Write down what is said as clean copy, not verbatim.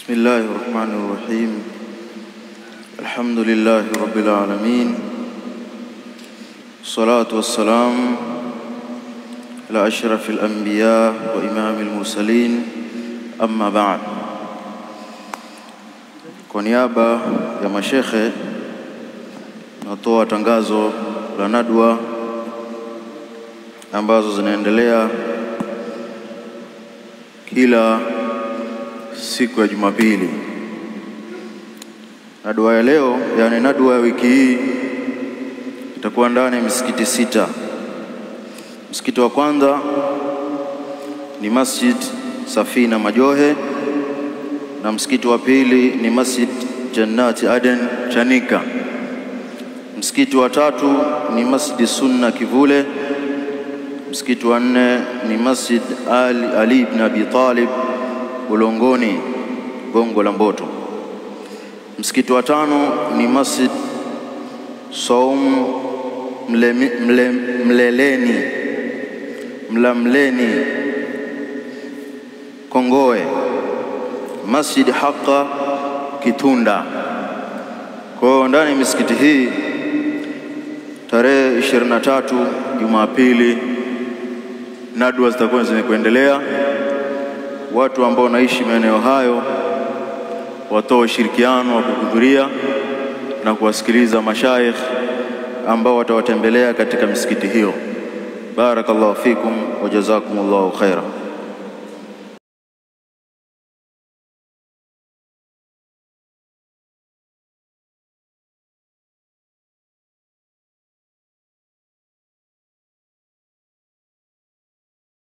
بسم الله الرحمن الرحيم. الحمد لله رب العالمين، الصلاة والسلام على أشرف الأنبياء وإمام المرسلين، أما بعد. Kwa niaba ya mashekhe natoa tangazo la nadwa ambazo zinaendelea kila siku ya Jumapili. Nadwa ya leo, yani nadwa ya wiki hii, itakuwa ndani ya misikiti 6. Msikiti wa kwanza ni Masjid Safina Majohe, na msikiti wa pili ni Masjid Jannati Aden Chanika. Msikiti wa tatu ni Masjid Sunna Kivule. Msikiti wa 4 ni Masjid Ali ibn Abi Talib Ulongoni, Gongo la Mboto. Msikiti wa 5 ni Masjid Saum Mlamleni Kongoe. Masjid Haqa Kitunda. Kwa ndani ya misikiti hii tarehe 23 Jumapili nadwa zitakuwa zinaendelea. Watu ambao wanaishi maeneo hayo watoe ushirikiano wa kuhudhuria na kuwasikiliza mashaikh ambao watawatembelea katika misikiti hiyo. Barakallahu fikum wa jazakumullahu khaira.